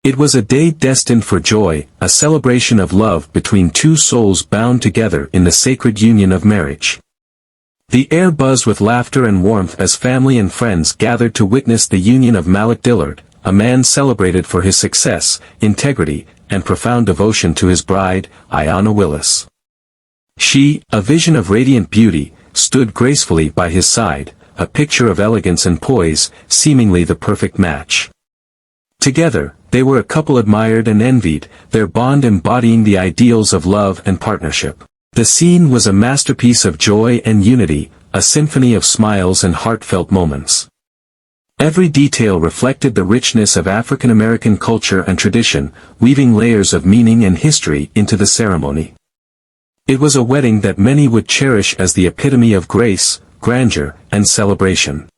It was a day destined for joy, a celebration of love between two souls bound together in the sacred union of marriage. The air buzzed with laughter and warmth as family and friends gathered to witness the union of Malik Dillard, a man celebrated for his success, integrity, and profound devotion to his bride, Ayanna Willis. She, a vision of radiant beauty, stood gracefully by his side, a picture of elegance and poise, seemingly the perfect match. Together, they were a couple admired and envied, their bond embodying the ideals of love and partnership. The scene was a masterpiece of joy and unity, a symphony of smiles and heartfelt moments. Every detail reflected the richness of African American culture and tradition, weaving layers of meaning and history into the ceremony. It was a wedding that many would cherish as the epitome of grace, grandeur, and celebration.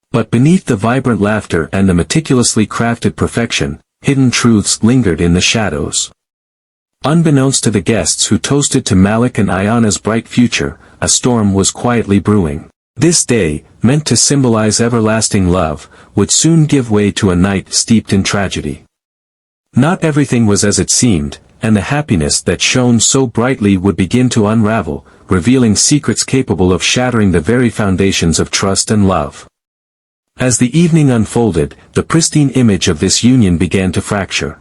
But beneath the vibrant laughter and the meticulously crafted perfection, hidden truths lingered in the shadows. Unbeknownst to the guests who toasted to Malik and Ayanna's bright future, a storm was quietly brewing. This day, meant to symbolize everlasting love, would soon give way to a night steeped in tragedy. Not everything was as it seemed, and the happiness that shone so brightly would begin to unravel, revealing secrets capable of shattering the very foundations of trust and love. As the evening unfolded, the pristine image of this union began to fracture.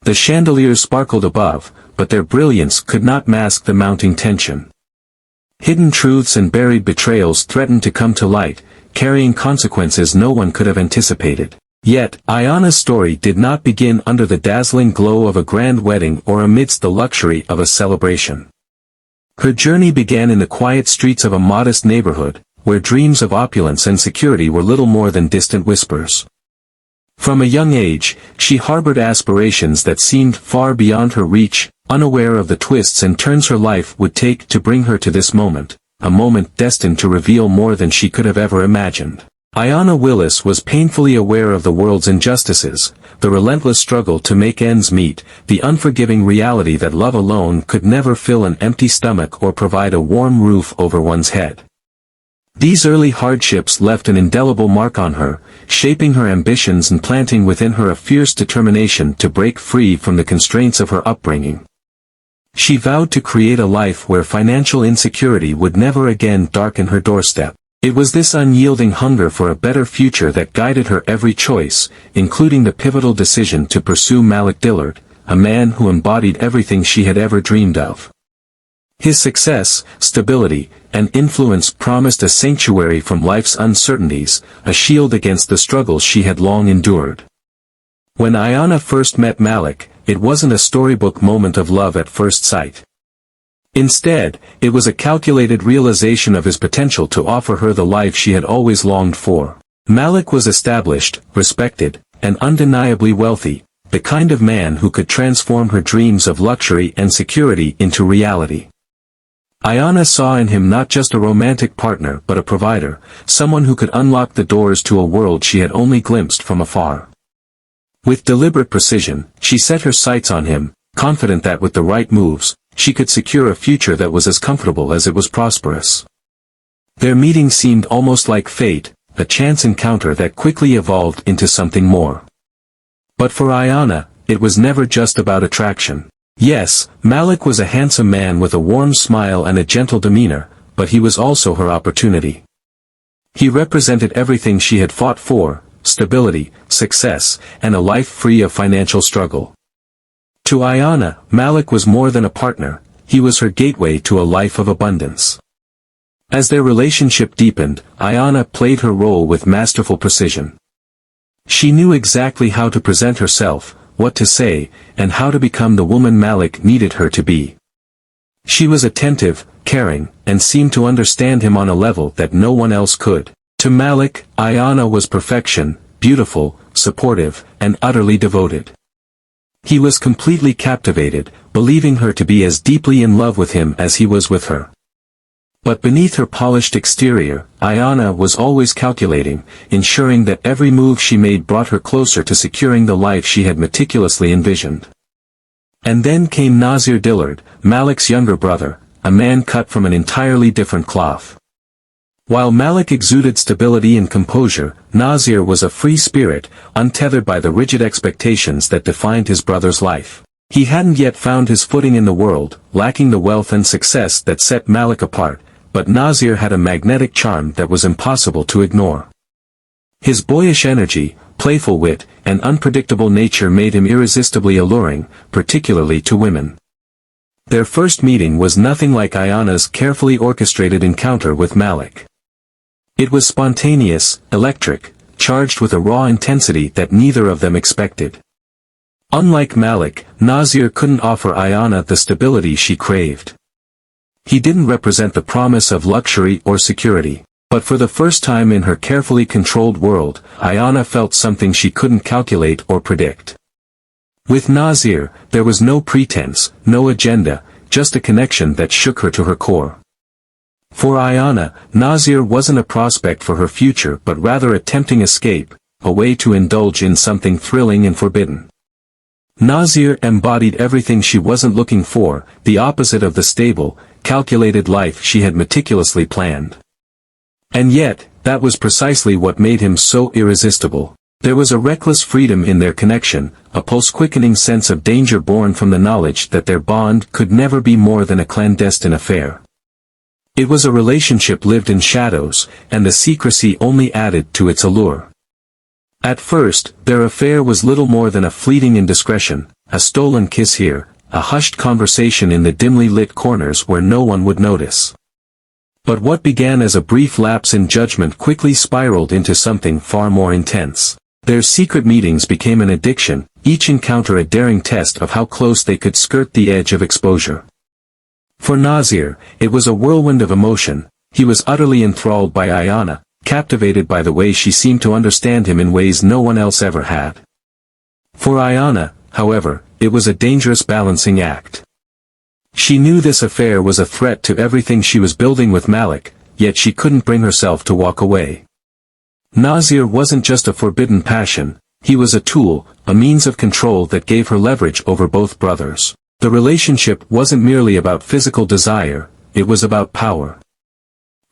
The chandeliers sparkled above, but their brilliance could not mask the mounting tension. Hidden truths and buried betrayals threatened to come to light, carrying consequences no one could have anticipated. Yet, Ayanna's story did not begin under the dazzling glow of a grand wedding or amidst the luxury of a celebration. Her journey began in the quiet streets of a modest neighborhood, where dreams of opulence and security were little more than distant whispers. From a young age, she harbored aspirations that seemed far beyond her reach, unaware of the twists and turns her life would take to bring her to this moment, a moment destined to reveal more than she could have ever imagined. Ayanna Willis was painfully aware of the world's injustices, the relentless struggle to make ends meet, the unforgiving reality that love alone could never fill an empty stomach or provide a warm roof over one's head. These early hardships left an indelible mark on her, shaping her ambitions and planting within her a fierce determination to break free from the constraints of her upbringing. She vowed to create a life where financial insecurity would never again darken her doorstep. It was this unyielding hunger for a better future that guided her every choice, including the pivotal decision to pursue Malik Dillard, a man who embodied everything she had ever dreamed of. His success, stability, and influence promised a sanctuary from life's uncertainties, a shield against the struggles she had long endured. When Ayanna first met Malik, it wasn't a storybook moment of love at first sight. Instead, it was a calculated realization of his potential to offer her the life she had always longed for. Malik was established, respected, and undeniably wealthy, the kind of man who could transform her dreams of luxury and security into reality. Ayanna saw in him not just a romantic partner but a provider, someone who could unlock the doors to a world she had only glimpsed from afar. With deliberate precision, she set her sights on him, confident that with the right moves, she could secure a future that was as comfortable as it was prosperous. Their meeting seemed almost like fate, a chance encounter that quickly evolved into something more. But for Ayanna, it was never just about attraction. Yes, Malik was a handsome man with a warm smile and a gentle demeanor, but he was also her opportunity. He represented everything she had fought for: stability, success, and a life free of financial struggle. To Ayanna, Malik was more than a partner, he was her gateway to a life of abundance. As their relationship deepened, Ayanna played her role with masterful precision. She knew exactly how to present herself, what to say, and how to become the woman Malik needed her to be. She was attentive, caring, and seemed to understand him on a level that no one else could. To Malik, Ayanna was perfection, beautiful, supportive, and utterly devoted. He was completely captivated, believing her to be as deeply in love with him as he was with her. But beneath her polished exterior, Ayanna was always calculating, ensuring that every move she made brought her closer to securing the life she had meticulously envisioned. And then came Nasir Dillard, Malik's younger brother, a man cut from an entirely different cloth. While Malik exuded stability and composure, Nasir was a free spirit, untethered by the rigid expectations that defined his brother's life. He hadn't yet found his footing in the world, lacking the wealth and success that set Malik apart, but Nasir had a magnetic charm that was impossible to ignore. His boyish energy, playful wit, and unpredictable nature made him irresistibly alluring, particularly to women. Their first meeting was nothing like Ayanna's carefully orchestrated encounter with Malik. It was spontaneous, electric, charged with a raw intensity that neither of them expected. Unlike Malik, Nasir couldn't offer Ayanna the stability she craved. He didn't represent the promise of luxury or security. But for the first time in her carefully controlled world, Ayanna felt something she couldn't calculate or predict. With Nasir, there was no pretense, no agenda, just a connection that shook her to her core. For Ayanna, Nasir wasn't a prospect for her future but rather a tempting escape, a way to indulge in something thrilling and forbidden. Nasir embodied everything she wasn't looking for, the opposite of the stable, calculated life she had meticulously planned. And yet, that was precisely what made him so irresistible. There was a reckless freedom in their connection, a pulse-quickening sense of danger born from the knowledge that their bond could never be more than a clandestine affair. It was a relationship lived in shadows, and the secrecy only added to its allure. At first, their affair was little more than a fleeting indiscretion, a stolen kiss here, a hushed conversation in the dimly lit corners where no one would notice. But what began as a brief lapse in judgment quickly spiraled into something far more intense. Their secret meetings became an addiction, each encounter a daring test of how close they could skirt the edge of exposure. For Nasir, it was a whirlwind of emotion. He was utterly enthralled by Ayanna, captivated by the way she seemed to understand him in ways no one else ever had. For Ayanna, however, it was a dangerous balancing act. She knew this affair was a threat to everything she was building with Malik, yet she couldn't bring herself to walk away. Nasir wasn't just a forbidden passion, he was a tool, a means of control that gave her leverage over both brothers. The relationship wasn't merely about physical desire, it was about power.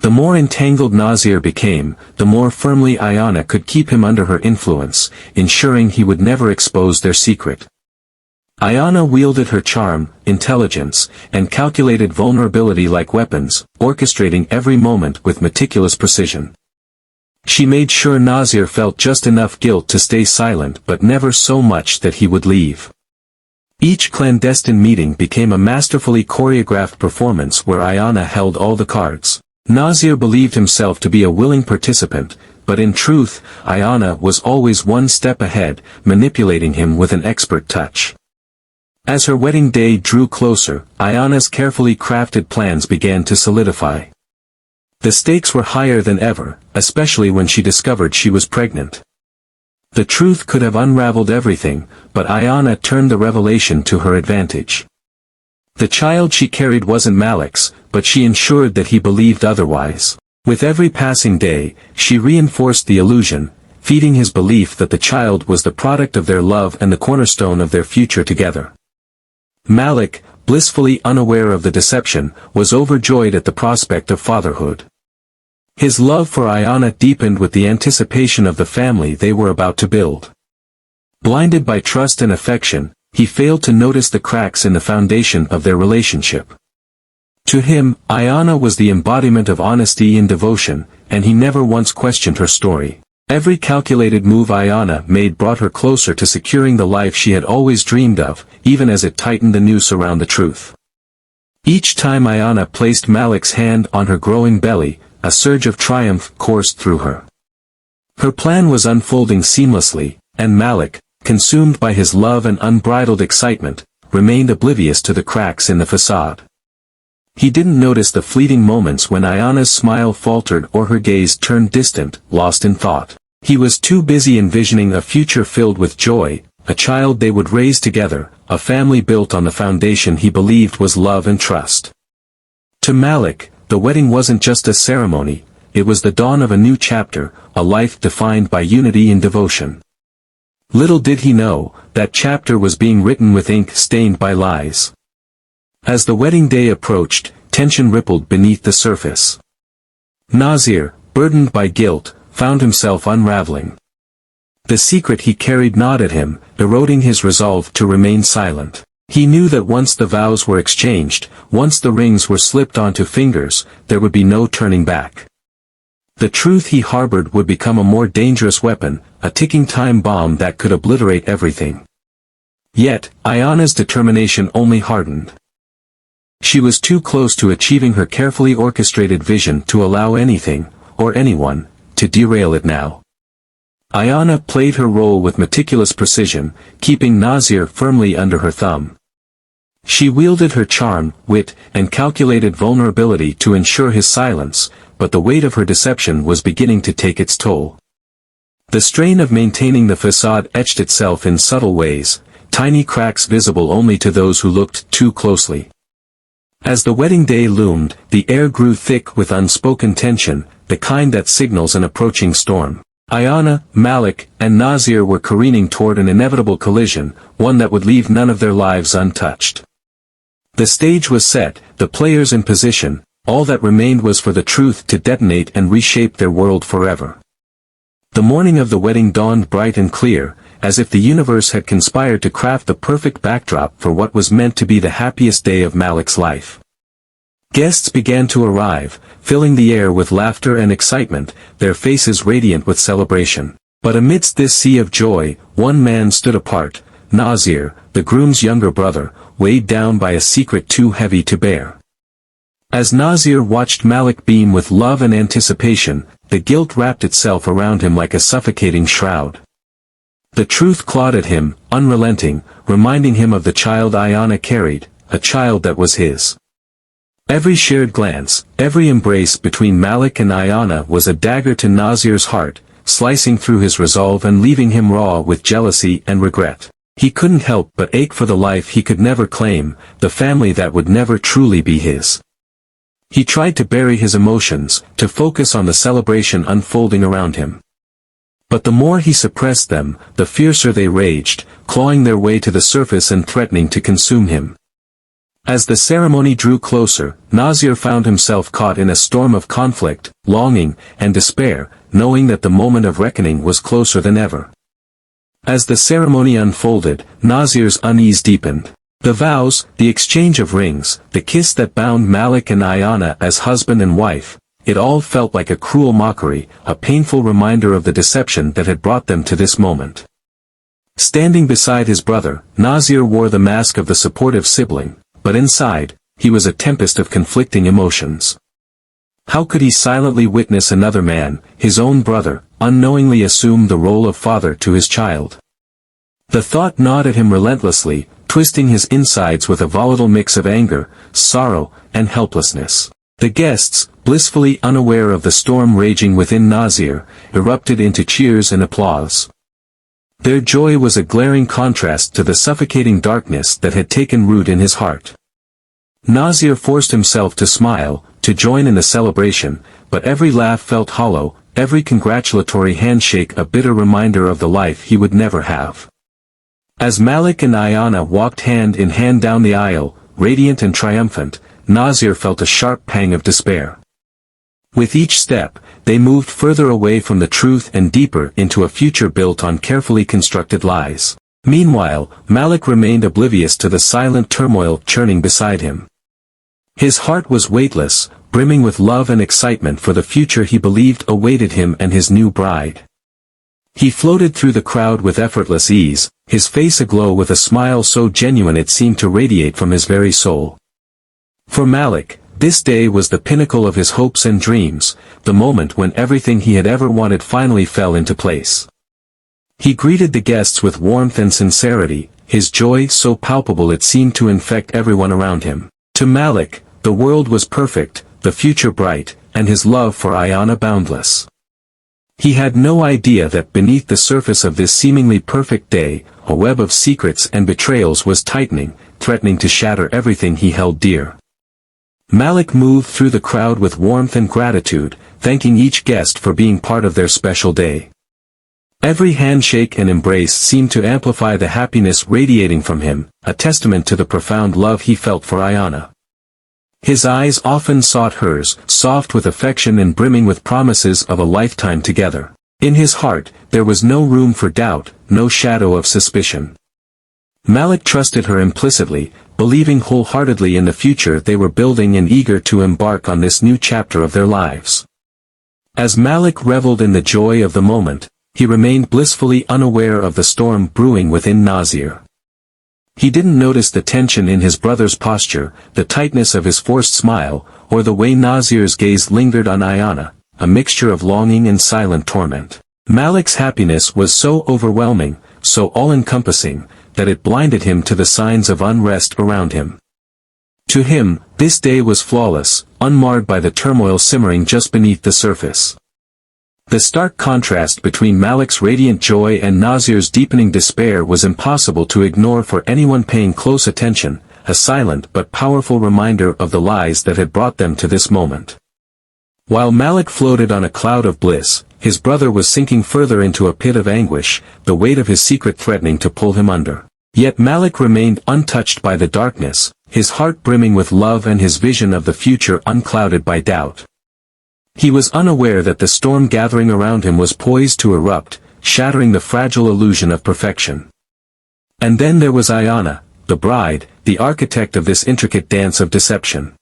The more entangled Nasir became, the more firmly Ayanna could keep him under her influence, ensuring he would never expose their secret. Ayanna wielded her charm, intelligence, and calculated vulnerability like weapons, orchestrating every moment with meticulous precision. She made sure Nasir felt just enough guilt to stay silent but never so much that he would leave. Each clandestine meeting became a masterfully choreographed performance where Ayanna held all the cards. Nasir believed himself to be a willing participant, but in truth, Ayanna was always one step ahead, manipulating him with an expert touch. As her wedding day drew closer, Ayanna's carefully crafted plans began to solidify. The stakes were higher than ever, especially when she discovered she was pregnant. The truth could have unraveled everything, but Ayanna turned the revelation to her advantage. The child she carried wasn't Malik's, but she ensured that he believed otherwise. With every passing day, she reinforced the illusion, feeding his belief that the child was the product of their love and the cornerstone of their future together. Malik, blissfully unaware of the deception, was overjoyed at the prospect of fatherhood. His love for Ayanna deepened with the anticipation of the family they were about to build. Blinded by trust and affection, he failed to notice the cracks in the foundation of their relationship. To him, Ayanna was the embodiment of honesty and devotion, and he never once questioned her story. Every calculated move Ayanna made brought her closer to securing the life she had always dreamed of, even as it tightened the noose around the truth. Each time Ayanna placed Malik's hand on her growing belly, a surge of triumph coursed through her. Her plan was unfolding seamlessly, and Malik, consumed by his love and unbridled excitement, remained oblivious to the cracks in the facade. He didn't notice the fleeting moments when Ayanna's smile faltered or her gaze turned distant, lost in thought. He was too busy envisioning a future filled with joy, a child they would raise together, a family built on the foundation he believed was love and trust. To Malik, the wedding wasn't just a ceremony, it was the dawn of a new chapter, a life defined by unity and devotion. Little did he know, that chapter was being written with ink stained by lies. As the wedding day approached, tension rippled beneath the surface. Nasir, burdened by guilt, found himself unraveling. The secret he carried gnawed at him, eroding his resolve to remain silent. He knew that once the vows were exchanged, once the rings were slipped onto fingers, there would be no turning back. The truth he harbored would become a more dangerous weapon, a ticking time bomb that could obliterate everything. Yet, Ayanna's determination only hardened. She was too close to achieving her carefully orchestrated vision to allow anything, or anyone, to derail it now. Ayanna played her role with meticulous precision, keeping Nasir firmly under her thumb. She wielded her charm, wit, and calculated vulnerability to ensure his silence, but the weight of her deception was beginning to take its toll. The strain of maintaining the facade etched itself in subtle ways, tiny cracks visible only to those who looked too closely. As the wedding day loomed, the air grew thick with unspoken tension, the kind that signals an approaching storm. Ayanna, Malik, and Nasir were careening toward an inevitable collision, one that would leave none of their lives untouched. The stage was set, the players in position, all that remained was for the truth to detonate and reshape their world forever. The morning of the wedding dawned bright and clear, as if the universe had conspired to craft the perfect backdrop for what was meant to be the happiest day of Malik's life. Guests began to arrive, filling the air with laughter and excitement, their faces radiant with celebration. But amidst this sea of joy, one man stood apart, Nasir, the groom's younger brother, weighed down by a secret too heavy to bear. As Nasir watched Malik beam with love and anticipation, the guilt wrapped itself around him like a suffocating shroud. The truth clawed at him, unrelenting, reminding him of the child Ayanna carried, a child that was his. Every shared glance, every embrace between Malik and Ayanna was a dagger to Nasir's heart, slicing through his resolve and leaving him raw with jealousy and regret. He couldn't help but ache for the life he could never claim, the family that would never truly be his. He tried to bury his emotions, to focus on the celebration unfolding around him. But the more he suppressed them, the fiercer they raged, clawing their way to the surface and threatening to consume him. As the ceremony drew closer, Nasir found himself caught in a storm of conflict, longing, and despair, knowing that the moment of reckoning was closer than ever. As the ceremony unfolded, Nasir's unease deepened. The vows, the exchange of rings, the kiss that bound Malik and Ayanna as husband and wife, it all felt like a cruel mockery, a painful reminder of the deception that had brought them to this moment. Standing beside his brother, Nasir wore the mask of the supportive sibling, but inside, he was a tempest of conflicting emotions. How could he silently witness another man, his own brother, unknowingly assume the role of father to his child? The thought gnawed at him relentlessly, twisting his insides with a volatile mix of anger, sorrow, and helplessness. The guests, blissfully unaware of the storm raging within Nasir, erupted into cheers and applause. Their joy was a glaring contrast to the suffocating darkness that had taken root in his heart. Nasir forced himself to smile, to join in the celebration, but every laugh felt hollow, every congratulatory handshake a bitter reminder of the life he would never have. As Malik and Ayanna walked hand in hand down the aisle, radiant and triumphant, Nasir felt a sharp pang of despair. With each step, they moved further away from the truth and deeper into a future built on carefully constructed lies. Meanwhile, Malik remained oblivious to the silent turmoil churning beside him. His heart was weightless, brimming with love and excitement for the future he believed awaited him and his new bride. He floated through the crowd with effortless ease, his face aglow with a smile so genuine it seemed to radiate from his very soul. For Malik, this day was the pinnacle of his hopes and dreams, the moment when everything he had ever wanted finally fell into place. He greeted the guests with warmth and sincerity, his joy so palpable it seemed to infect everyone around him. To Malik, the world was perfect, the future bright, and his love for Ayanna boundless. He had no idea that beneath the surface of this seemingly perfect day, a web of secrets and betrayals was tightening, threatening to shatter everything he held dear. Malik moved through the crowd with warmth and gratitude, thanking each guest for being part of their special day. Every handshake and embrace seemed to amplify the happiness radiating from him, a testament to the profound love he felt for Ayanna. His eyes often sought hers, soft with affection and brimming with promises of a lifetime together. In his heart, there was no room for doubt, no shadow of suspicion. Malik trusted her implicitly, believing wholeheartedly in the future they were building and eager to embark on this new chapter of their lives. As Malik reveled in the joy of the moment, he remained blissfully unaware of the storm brewing within Nasir. He didn't notice the tension in his brother's posture, the tightness of his forced smile, or the way Nasir's gaze lingered on Ayanna, a mixture of longing and silent torment. Malik's happiness was so overwhelming, so all-encompassing, that it blinded him to the signs of unrest around him. To him, this day was flawless, unmarred by the turmoil simmering just beneath the surface. The stark contrast between Malik's radiant joy and Nasir's deepening despair was impossible to ignore for anyone paying close attention, a silent but powerful reminder of the lies that had brought them to this moment. While Malik floated on a cloud of bliss, his brother was sinking further into a pit of anguish, the weight of his secret threatening to pull him under. Yet Malik remained untouched by the darkness, his heart brimming with love and his vision of the future unclouded by doubt. He was unaware that the storm gathering around him was poised to erupt, shattering the fragile illusion of perfection. And then there was Ayanna, the bride, the architect of this intricate dance of deception.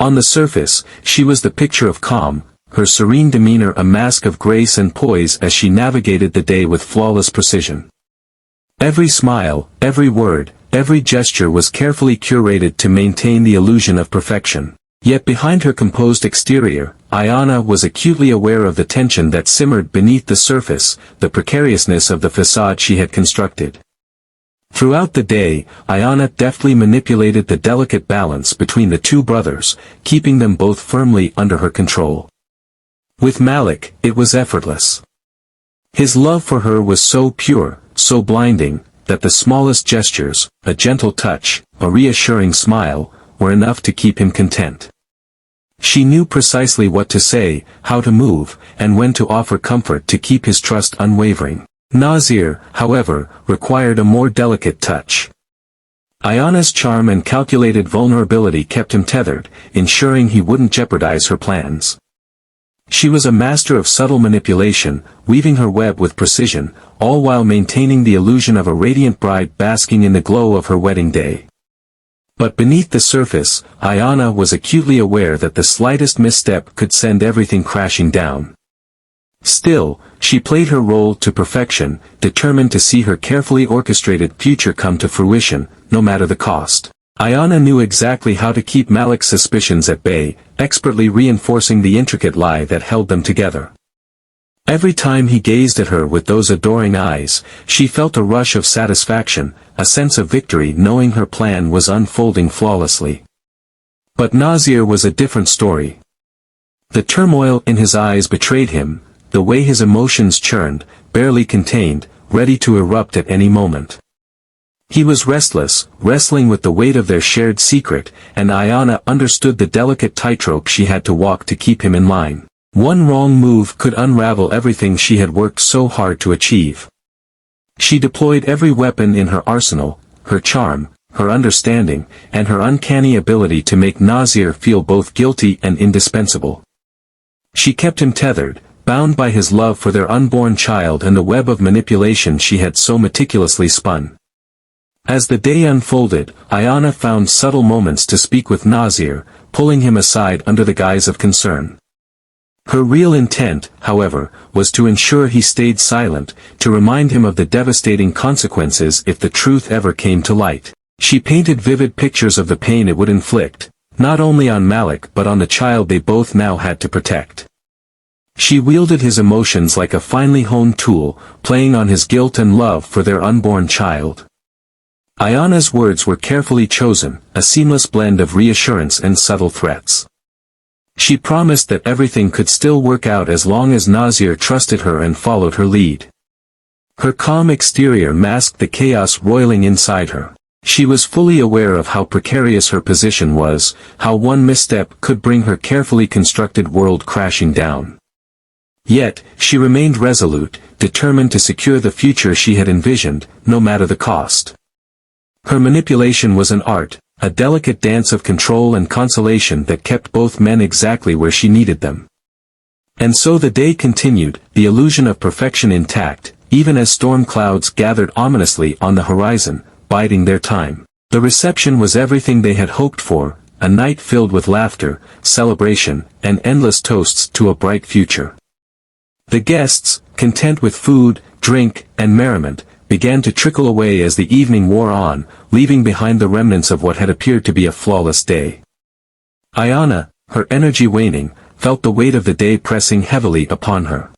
On the surface, she was the picture of calm, her serene demeanor a mask of grace and poise as she navigated the day with flawless precision. Every smile, every word, every gesture was carefully curated to maintain the illusion of perfection. Yet behind her composed exterior, Ayanna was acutely aware of the tension that simmered beneath the surface, the precariousness of the facade she had constructed. Throughout the day, Ayanna deftly manipulated the delicate balance between the two brothers, keeping them both firmly under her control. With Malik, it was effortless. His love for her was so pure, so blinding, that the smallest gestures, a gentle touch, a reassuring smile, were enough to keep him content. She knew precisely what to say, how to move, and when to offer comfort to keep his trust unwavering. Nasir, however, required a more delicate touch. Ayanna's charm and calculated vulnerability kept him tethered, ensuring he wouldn't jeopardize her plans. She was a master of subtle manipulation, weaving her web with precision, all while maintaining the illusion of a radiant bride basking in the glow of her wedding day. But beneath the surface, Ayanna was acutely aware that the slightest misstep could send everything crashing down. Still, she played her role to perfection, determined to see her carefully orchestrated future come to fruition, no matter the cost. Ayanna knew exactly how to keep Malik's suspicions at bay, expertly reinforcing the intricate lie that held them together. Every time he gazed at her with those adoring eyes, she felt a rush of satisfaction, a sense of victory knowing her plan was unfolding flawlessly. But Nasir was a different story. The turmoil in his eyes betrayed him, the way his emotions churned, barely contained, ready to erupt at any moment. He was restless, wrestling with the weight of their shared secret, and Ayanna understood the delicate tightrope she had to walk to keep him in line. One wrong move could unravel everything she had worked so hard to achieve. She deployed every weapon in her arsenal, her charm, her understanding, and her uncanny ability to make Nasir feel both guilty and indispensable. She kept him tethered, bound by his love for their unborn child and the web of manipulation she had so meticulously spun. As the day unfolded, Ayanna found subtle moments to speak with Nasir, pulling him aside under the guise of concern. Her real intent, however, was to ensure he stayed silent, to remind him of the devastating consequences if the truth ever came to light. She painted vivid pictures of the pain it would inflict, not only on Malik but on the child they both now had to protect. She wielded his emotions like a finely honed tool, playing on his guilt and love for their unborn child. Ayanna's words were carefully chosen, a seamless blend of reassurance and subtle threats. She promised that everything could still work out as long as Nasir trusted her and followed her lead. Her calm exterior masked the chaos roiling inside her. She was fully aware of how precarious her position was, how one misstep could bring her carefully constructed world crashing down. Yet, she remained resolute, determined to secure the future she had envisioned, no matter the cost. Her manipulation was an art, a delicate dance of control and consolation that kept both men exactly where she needed them. And so the day continued, the illusion of perfection intact, even as storm clouds gathered ominously on the horizon, biding their time. The reception was everything they had hoped for, a night filled with laughter, celebration, and endless toasts to a bright future. The guests, content with food, drink, and merriment, began to trickle away as the evening wore on, leaving behind the remnants of what had appeared to be a flawless day. Ayanna, her energy waning, felt the weight of the day pressing heavily upon her.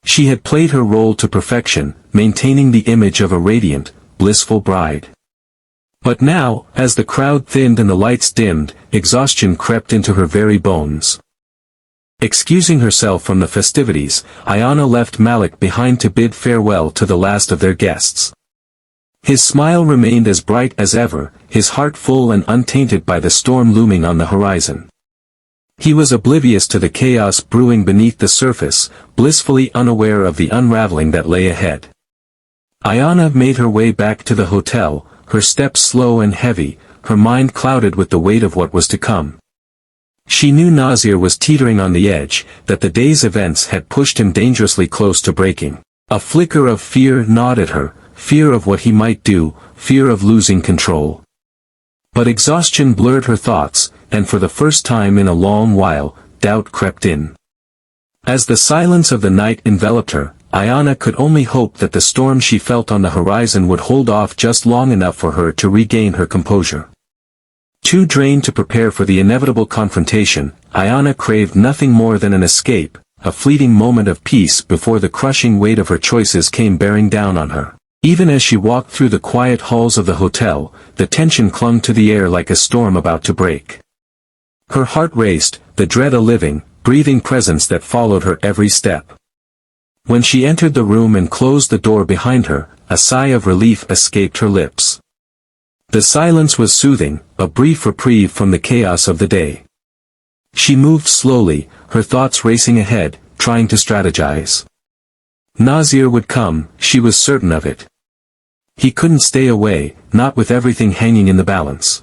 She had played her role to perfection, maintaining the image of a radiant, blissful bride. But now, as the crowd thinned and the lights dimmed, exhaustion crept into her very bones. Excusing herself from the festivities, Ayanna left Malik behind to bid farewell to the last of their guests. His smile remained as bright as ever, his heart full and untainted by the storm looming on the horizon. He was oblivious to the chaos brewing beneath the surface, blissfully unaware of the unraveling that lay ahead. Ayanna made her way back to the hotel, her steps slow and heavy, her mind clouded with the weight of what was to come. She knew Nasir was teetering on the edge, that the day's events had pushed him dangerously close to breaking. A flicker of fear gnawed at her, fear of what he might do, fear of losing control. But exhaustion blurred her thoughts, and for the first time in a long while, doubt crept in. As the silence of the night enveloped her, Ayanna could only hope that the storm she felt on the horizon would hold off just long enough for her to regain her composure. Too drained to prepare for the inevitable confrontation, Ayanna craved nothing more than an escape, a fleeting moment of peace before the crushing weight of her choices came bearing down on her. Even as she walked through the quiet halls of the hotel, the tension clung to the air like a storm about to break. Her heart raced, the dread a living, breathing presence that followed her every step. When she entered the room and closed the door behind her, a sigh of relief escaped her lips. The silence was soothing, a brief reprieve from the chaos of the day. She moved slowly, her thoughts racing ahead, trying to strategize. Nasir would come, she was certain of it. He couldn't stay away, not with everything hanging in the balance.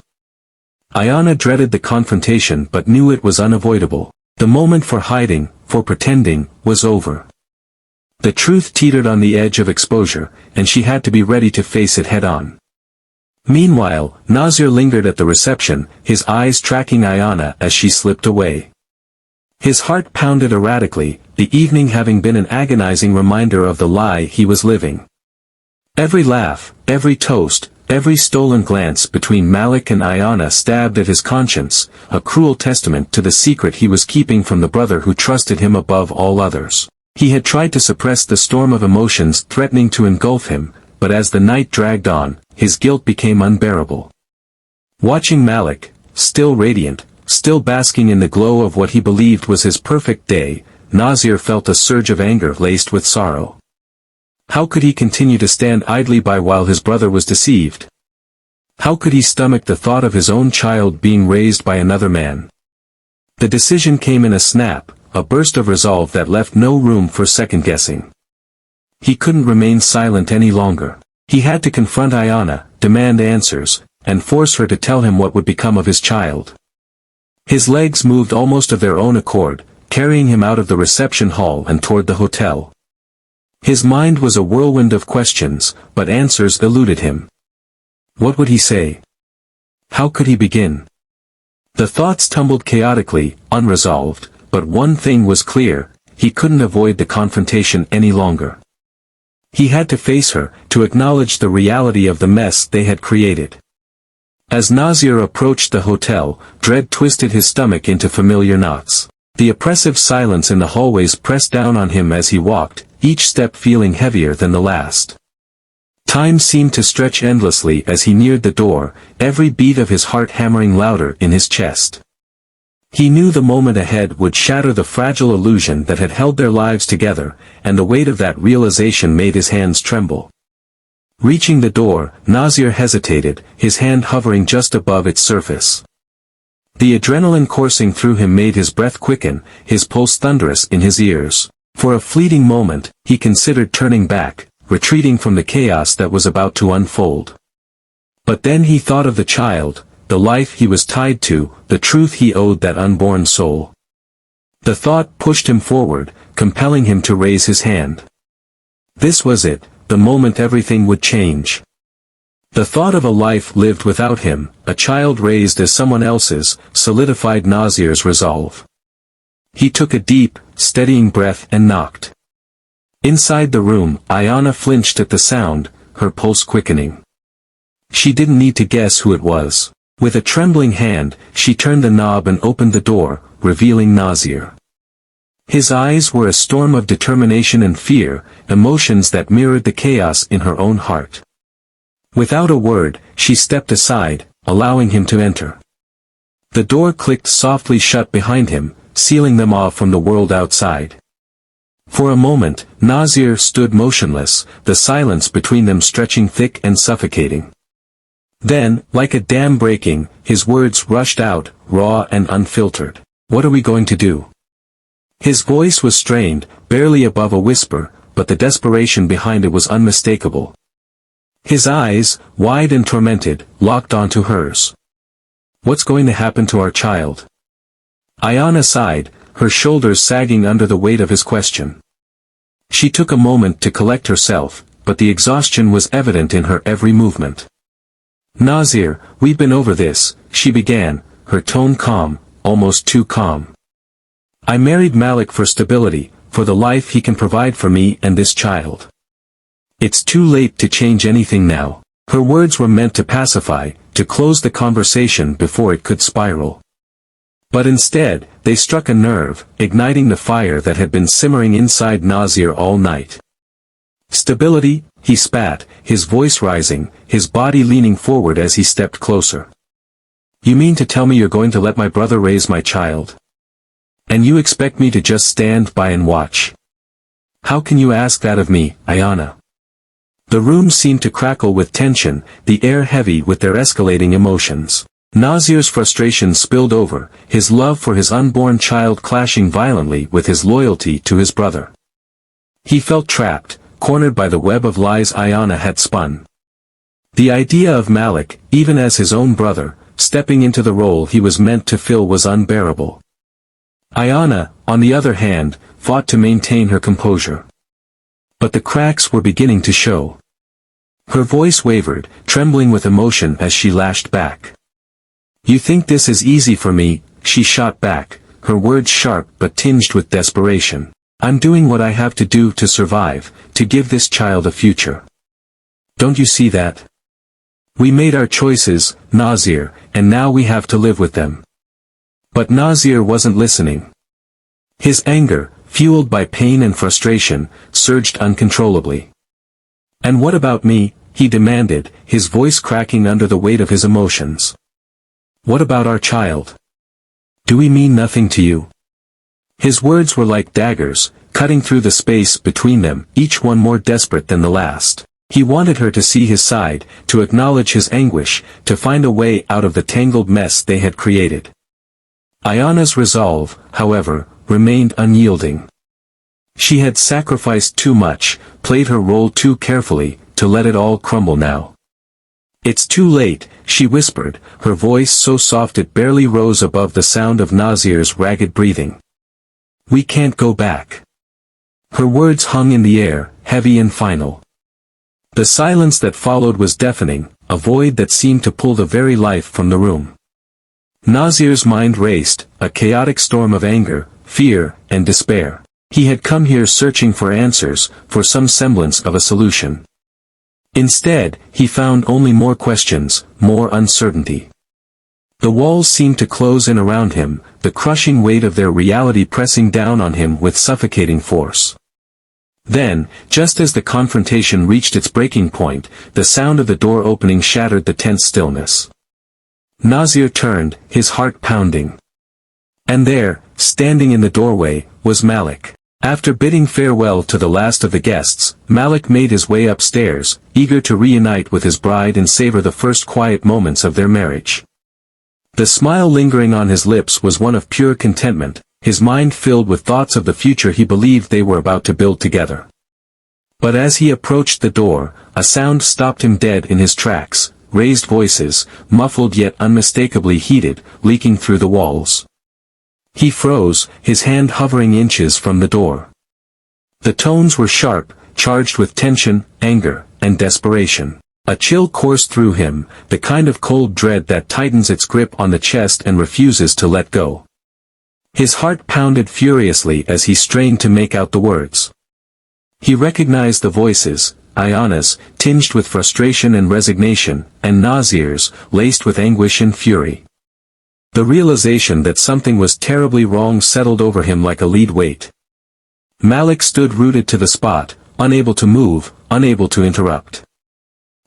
Ayanna dreaded the confrontation but knew it was unavoidable. The moment for hiding, for pretending, was over. The truth teetered on the edge of exposure, and she had to be ready to face it head-on. Meanwhile, Nasir lingered at the reception, his eyes tracking Ayanna as she slipped away. His heart pounded erratically, the evening having been an agonizing reminder of the lie he was living. Every laugh, every toast, every stolen glance between Malik and Ayanna stabbed at his conscience, a cruel testament to the secret he was keeping from the brother who trusted him above all others. He had tried to suppress the storm of emotions threatening to engulf him, but as the night dragged on, his guilt became unbearable. Watching Malik, still radiant, still basking in the glow of what he believed was his perfect day, Nasir felt a surge of anger laced with sorrow. How could he continue to stand idly by while his brother was deceived? How could he stomach the thought of his own child being raised by another man? The decision came in a snap, a burst of resolve that left no room for second-guessing. He couldn't remain silent any longer. He had to confront Ayanna, demand answers, and force her to tell him what would become of his child. His legs moved almost of their own accord, carrying him out of the reception hall and toward the hotel. His mind was a whirlwind of questions, but answers eluded him. What would he say? How could he begin? The thoughts tumbled chaotically, unresolved, but one thing was clear, he couldn't avoid the confrontation any longer. He had to face her, to acknowledge the reality of the mess they had created. As Nasir approached the hotel, dread twisted his stomach into familiar knots. The oppressive silence in the hallways pressed down on him as he walked, each step feeling heavier than the last. Time seemed to stretch endlessly as he neared the door, every beat of his heart hammering louder in his chest. He knew the moment ahead would shatter the fragile illusion that had held their lives together, and the weight of that realization made his hands tremble. Reaching the door, Nasir hesitated, his hand hovering just above its surface. The adrenaline coursing through him made his breath quicken, his pulse thunderous in his ears. For a fleeting moment, he considered turning back, retreating from the chaos that was about to unfold. But then he thought of the child, the life he was tied to, the truth he owed that unborn soul. The thought pushed him forward, compelling him to raise his hand. This was it, the moment everything would change. The thought of a life lived without him, a child raised as someone else's, solidified Nasir's resolve. He took a deep, steadying breath and knocked. Inside the room, Ayanna flinched at the sound, her pulse quickening. She didn't need to guess who it was. With a trembling hand, she turned the knob and opened the door, revealing Nasir. His eyes were a storm of determination and fear, emotions that mirrored the chaos in her own heart. Without a word, she stepped aside, allowing him to enter. The door clicked softly shut behind him, sealing them off from the world outside. For a moment, Nasir stood motionless, the silence between them stretching thick and suffocating. Then, like a dam breaking, his words rushed out, raw and unfiltered. "What are we going to do?" His voice was strained, barely above a whisper, but the desperation behind it was unmistakable. His eyes, wide and tormented, locked onto hers. "What's going to happen to our child?" Ayanna sighed, her shoulders sagging under the weight of his question. She took a moment to collect herself, but the exhaustion was evident in her every movement. "Nasir, we've been over this," she began, her tone calm, almost too calm. "I married Malik for stability, for the life he can provide for me and this child. It's too late to change anything now." Her words were meant to pacify, to close the conversation before it could spiral. But instead, they struck a nerve, igniting the fire that had been simmering inside Nasir all night. "Stability?" he spat, his voice rising, his body leaning forward as he stepped closer. "You mean to tell me you're going to let my brother raise my child? And you expect me to just stand by and watch? How can you ask that of me, Ayanna?" The room seemed to crackle with tension, the air heavy with their escalating emotions. Nasir's frustration spilled over, his love for his unborn child clashing violently with his loyalty to his brother. He felt trapped, cornered by the web of lies Ayanna had spun. The idea of Malik, even as his own brother, stepping into the role he was meant to fill was unbearable. Ayanna, on the other hand, fought to maintain her composure. But the cracks were beginning to show. Her voice wavered, trembling with emotion as she lashed back. "You think this is easy for me," she shot back, her words sharp but tinged with desperation. "I'm doing what I have to do to survive, to give this child a future. Don't you see that? We made our choices, Nasir, and now we have to live with them." But Nasir wasn't listening. His anger, fueled by pain and frustration, surged uncontrollably. "And what about me?" he demanded, his voice cracking under the weight of his emotions. "What about our child? Do we mean nothing to you?" His words were like daggers, cutting through the space between them, each one more desperate than the last. He wanted her to see his side, to acknowledge his anguish, to find a way out of the tangled mess they had created. Ayanna's resolve, however, remained unyielding. She had sacrificed too much, played her role too carefully, to let it all crumble now. "It's too late," she whispered, her voice so soft it barely rose above the sound of Nasir's ragged breathing. "We can't go back." Her words hung in the air, heavy and final. The silence that followed was deafening, a void that seemed to pull the very life from the room. Nasir's mind raced, a chaotic storm of anger, fear, and despair. He had come here searching for answers, for some semblance of a solution. Instead, he found only more questions, more uncertainty. The walls seemed to close in around him, the crushing weight of their reality pressing down on him with suffocating force. Then, just as the confrontation reached its breaking point, the sound of the door opening shattered the tense stillness. Nasir turned, his heart pounding. And there, standing in the doorway, was Malik. After bidding farewell to the last of the guests, Malik made his way upstairs, eager to reunite with his bride and savor the first quiet moments of their marriage. The smile lingering on his lips was one of pure contentment, his mind filled with thoughts of the future he believed they were about to build together. But as he approached the door, a sound stopped him dead in his tracks, raised voices, muffled yet unmistakably heated, leaking through the walls. He froze, his hand hovering inches from the door. The tones were sharp, charged with tension, anger, and desperation. A chill coursed through him, the kind of cold dread that tightens its grip on the chest and refuses to let go. His heart pounded furiously as he strained to make out the words. He recognized the voices, Ayanna's, tinged with frustration and resignation, and Nazir's, laced with anguish and fury. The realization that something was terribly wrong settled over him like a lead weight. Malik stood rooted to the spot, unable to move, unable to interrupt.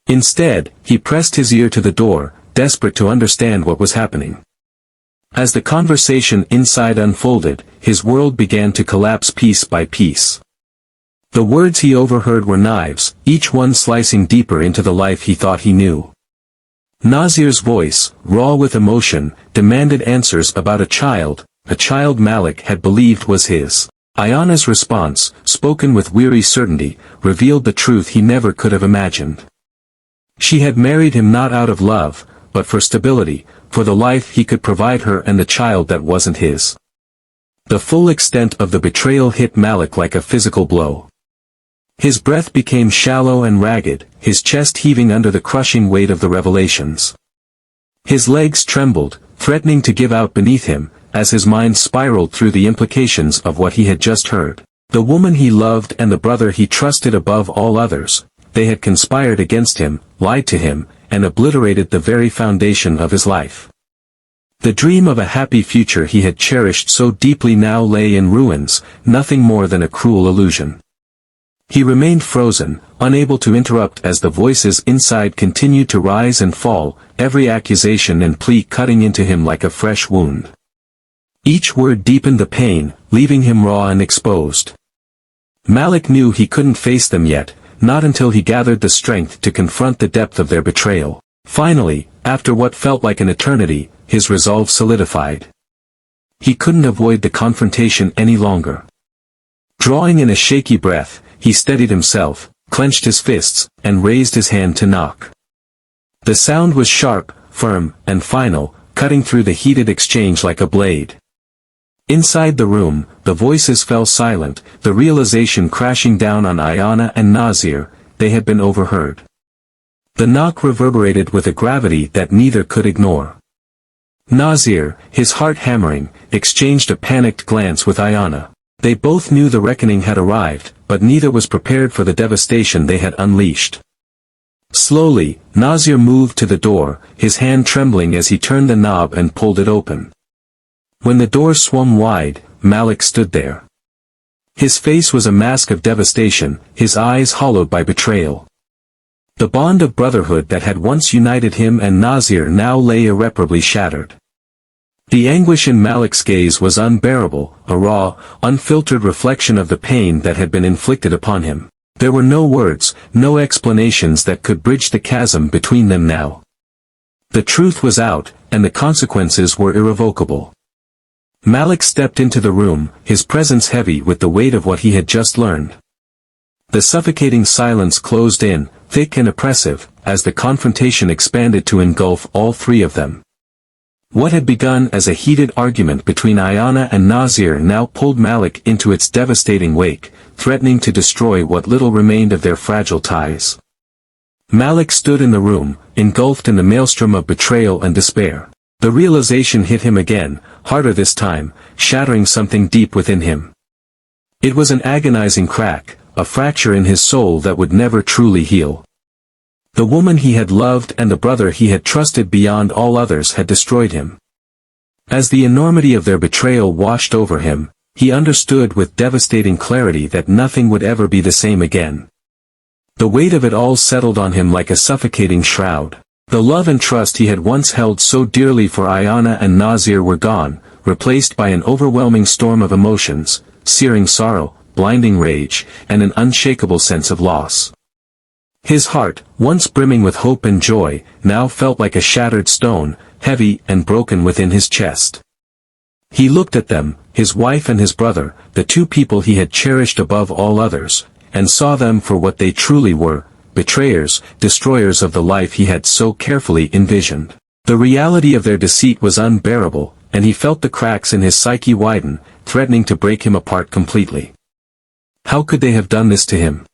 Instead, he pressed his ear to the door, desperate to understand what was happening. As the conversation inside unfolded, his world began to collapse piece by piece. The words he overheard were knives, each one slicing deeper into the life he thought he knew. Nazir's voice, raw with emotion, demanded answers about a child Malik had believed was his. Ayanna's response, spoken with weary certainty, revealed the truth he never could have imagined. She had married him not out of love, but for stability, for the life he could provide her and the child that wasn't his. The full extent of the betrayal hit Malik like a physical blow. His breath became shallow and ragged, his chest heaving under the crushing weight of the revelations. His legs trembled, threatening to give out beneath him, as his mind spiraled through the implications of what he had just heard. The woman he loved and the brother he trusted above all others, they had conspired against him, lied to him, and obliterated the very foundation of his life. The dream of a happy future he had cherished so deeply now lay in ruins, nothing more than a cruel illusion. He remained frozen, unable to interrupt as the voices inside continued to rise and fall, every accusation and plea cutting into him like a fresh wound. Each word deepened the pain, leaving him raw and exposed. Malik knew he couldn't face them yet, not until he gathered the strength to confront the depth of their betrayal. Finally, after what felt like an eternity, his resolve solidified. He couldn't avoid the confrontation any longer. Drawing in a shaky breath, he steadied himself, clenched his fists, and raised his hand to knock. The sound was sharp, firm, and final, cutting through the heated exchange like a blade. Inside the room, the voices fell silent, the realization crashing down on Ayanna and Nazir, they had been overheard. The knock reverberated with a gravity that neither could ignore. Nazir, his heart hammering, exchanged a panicked glance with Ayanna. They both knew the reckoning had arrived, but neither was prepared for the devastation they had unleashed. Slowly, Nazir moved to the door, his hand trembling as he turned the knob and pulled it open. When the door swung wide, Malik stood there. His face was a mask of devastation, his eyes hollowed by betrayal. The bond of brotherhood that had once united him and Nazir now lay irreparably shattered. The anguish in Malik's gaze was unbearable, a raw, unfiltered reflection of the pain that had been inflicted upon him. There were no words, no explanations that could bridge the chasm between them now. The truth was out, and the consequences were irrevocable. Malik stepped into the room, his presence heavy with the weight of what he had just learned. The suffocating silence closed in, thick and oppressive, as the confrontation expanded to engulf all three of them. What had begun as a heated argument between Ayanna and Nazir now pulled Malik into its devastating wake, threatening to destroy what little remained of their fragile ties. Malik stood in the room, engulfed in the maelstrom of betrayal and despair. The realization hit him again, harder this time, shattering something deep within him. It was an agonizing crack, a fracture in his soul that would never truly heal. The woman he had loved and the brother he had trusted beyond all others had destroyed him. As the enormity of their betrayal washed over him, he understood with devastating clarity that nothing would ever be the same again. The weight of it all settled on him like a suffocating shroud. The love and trust he had once held so dearly for Ayanna and Nazir were gone, replaced by an overwhelming storm of emotions, searing sorrow, blinding rage, and an unshakable sense of loss. His heart, once brimming with hope and joy, now felt like a shattered stone, heavy and broken within his chest. He looked at them, his wife and his brother, the two people he had cherished above all others, and saw them for what they truly were, betrayers, destroyers of the life he had so carefully envisioned. The reality of their deceit was unbearable, and he felt the cracks in his psyche widen, threatening to break him apart completely. How could they have done this to him?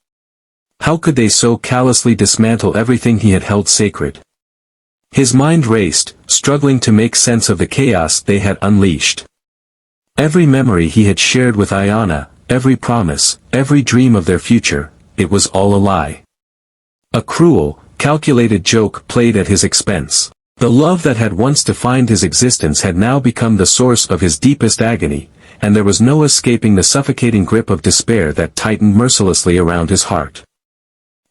How could they so callously dismantle everything he had held sacred? His mind raced, struggling to make sense of the chaos they had unleashed. Every memory he had shared with Ayanna, every promise, every dream of their future, it was all a lie. A cruel, calculated joke played at his expense. The love that had once defined his existence had now become the source of his deepest agony, and there was no escaping the suffocating grip of despair that tightened mercilessly around his heart.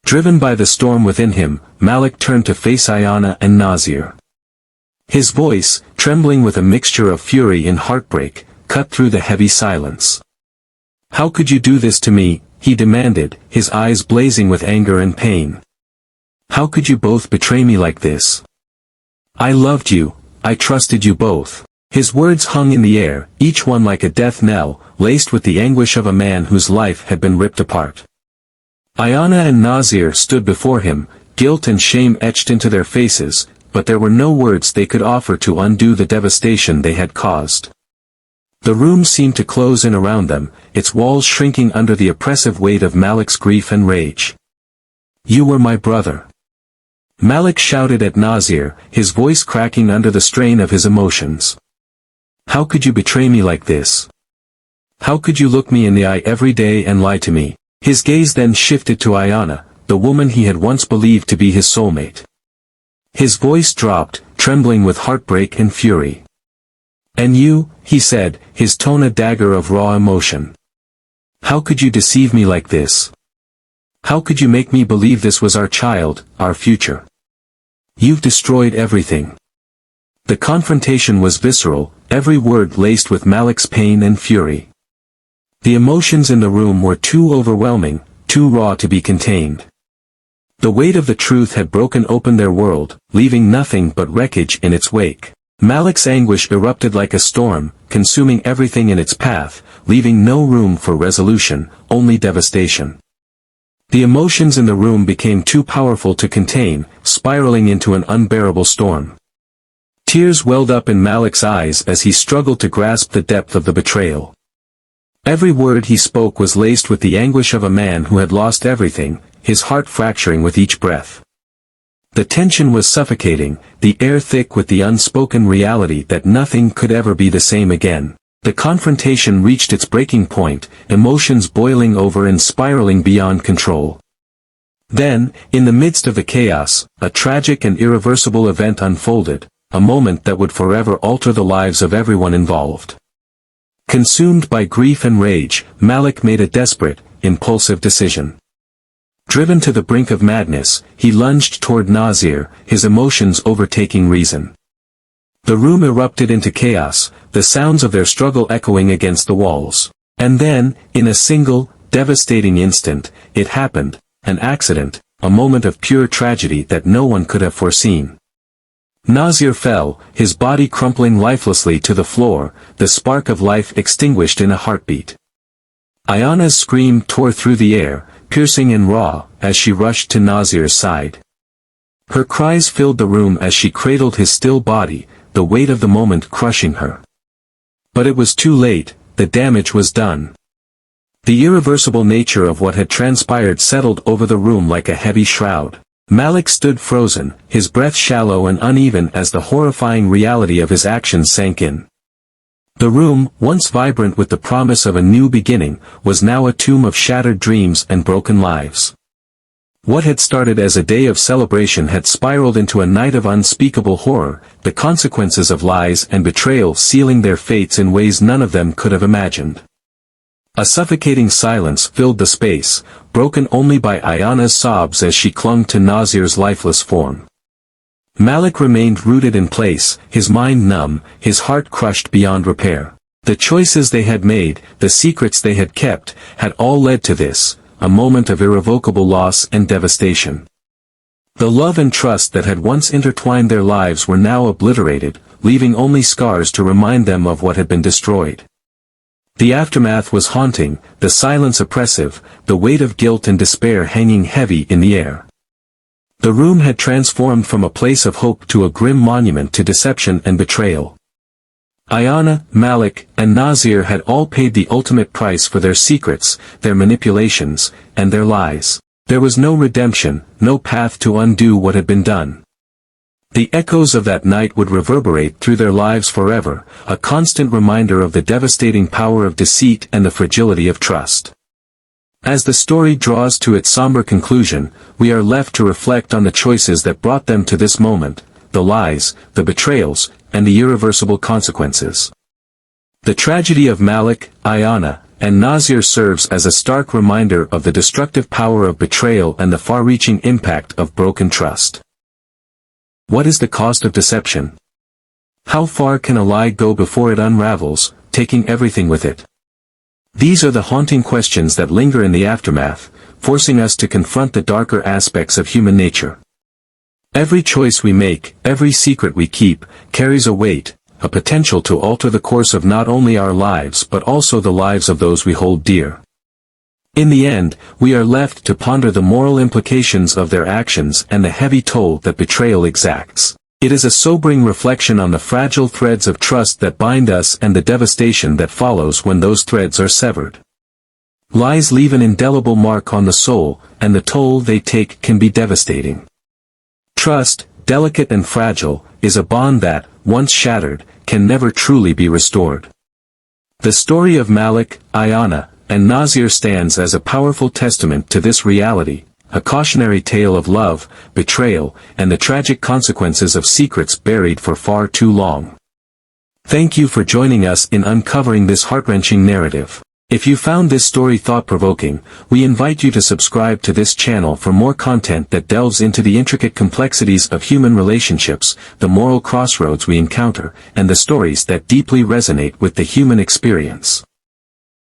Driven by the storm within him, Malik turned to face Ayanna and Nazir. His voice, trembling with a mixture of fury and heartbreak, cut through the heavy silence. "How could you do this to me?" he demanded, his eyes blazing with anger and pain. "How could you both betray me like this? I loved you, I trusted you both." His words hung in the air, each one like a death knell, laced with the anguish of a man whose life had been ripped apart. Ayanna and Nazir stood before him, guilt and shame etched into their faces, but there were no words they could offer to undo the devastation they had caused. The room seemed to close in around them, its walls shrinking under the oppressive weight of Malik's grief and rage. "You were my brother," Malik shouted at Nazir, his voice cracking under the strain of his emotions. "How could you betray me like this? How could you look me in the eye every day and lie to me?" His gaze then shifted to Ayanna, the woman he had once believed to be his soulmate. His voice dropped, trembling with heartbreak and fury. "And you," he said, his tone a dagger of raw emotion. "How could you deceive me like this? How could you make me believe this was our child, our future? You've destroyed everything." The confrontation was visceral, every word laced with Malik's pain and fury. The emotions in the room were too overwhelming, too raw to be contained. The weight of the truth had broken open their world, leaving nothing but wreckage in its wake. Malik's anguish erupted like a storm, consuming everything in its path, leaving no room for resolution, only devastation. The emotions in the room became too powerful to contain, spiraling into an unbearable storm. Tears welled up in Malik's eyes as he struggled to grasp the depth of the betrayal. Every word he spoke was laced with the anguish of a man who had lost everything, his heart fracturing with each breath. The tension was suffocating, the air thick with the unspoken reality that nothing could ever be the same again. The confrontation reached its breaking point, emotions boiling over and spiraling beyond control. Then, in the midst of the chaos, a tragic and irreversible event unfolded, a moment that would forever alter the lives of everyone involved. Consumed by grief and rage, Malik made a desperate, impulsive decision. Driven to the brink of madness, he lunged toward Nazir, his emotions overtaking reason. The room erupted into chaos, the sounds of their struggle echoing against the walls. And then, in a single, devastating instant, it happened, an accident, a moment of pure tragedy that no one could have foreseen. Nazir fell, his body crumpling lifelessly to the floor, the spark of life extinguished in a heartbeat. Ayanna's scream tore through the air, piercing and raw, as she rushed to Nazir's side. Her cries filled the room as she cradled his still body, the weight of the moment crushing her. But it was too late, the damage was done. The irreversible nature of what had transpired settled over the room like a heavy shroud. Malik stood frozen, his breath shallow and uneven as the horrifying reality of his actions sank in. The room, once vibrant with the promise of a new beginning, was now a tomb of shattered dreams and broken lives. What had started as a day of celebration had spiraled into a night of unspeakable horror, the consequences of lies and betrayal sealing their fates in ways none of them could have imagined. A suffocating silence filled the space, broken only by Ayanna's sobs as she clung to Nazir's lifeless form. Malik remained rooted in place, his mind numb, his heart crushed beyond repair. The choices they had made, the secrets they had kept, had all led to this, a moment of irrevocable loss and devastation. The love and trust that had once intertwined their lives were now obliterated, leaving only scars to remind them of what had been destroyed. The aftermath was haunting, the silence oppressive, the weight of guilt and despair hanging heavy in the air. The room had transformed from a place of hope to a grim monument to deception and betrayal. Ayanna, Malik, and Nasir had all paid the ultimate price for their secrets, their manipulations, and their lies. There was no redemption, no path to undo what had been done. The echoes of that night would reverberate through their lives forever, a constant reminder of the devastating power of deceit and the fragility of trust. As the story draws to its somber conclusion, we are left to reflect on the choices that brought them to this moment, the lies, the betrayals, and the irreversible consequences. The tragedy of Malik, Ayanna, and Nasir serves as a stark reminder of the destructive power of betrayal and the far-reaching impact of broken trust. What is the cost of deception? How far can a lie go before it unravels, taking everything with it? These are the haunting questions that linger in the aftermath, forcing us to confront the darker aspects of human nature. Every choice we make, every secret we keep, carries a weight, a potential to alter the course of not only our lives but also the lives of those we hold dear. In the end, we are left to ponder the moral implications of their actions and the heavy toll that betrayal exacts. It is a sobering reflection on the fragile threads of trust that bind us and the devastation that follows when those threads are severed. Lies leave an indelible mark on the soul, and the toll they take can be devastating. Trust, delicate and fragile, is a bond that, once shattered, can never truly be restored. The story of Malik, Ayanna, and Nasir stands as a powerful testament to this reality, a cautionary tale of love, betrayal, and the tragic consequences of secrets buried for far too long. Thank you for joining us in uncovering this heart-wrenching narrative. If you found this story thought-provoking, we invite you to subscribe to this channel for more content that delves into the intricate complexities of human relationships, the moral crossroads we encounter, and the stories that deeply resonate with the human experience.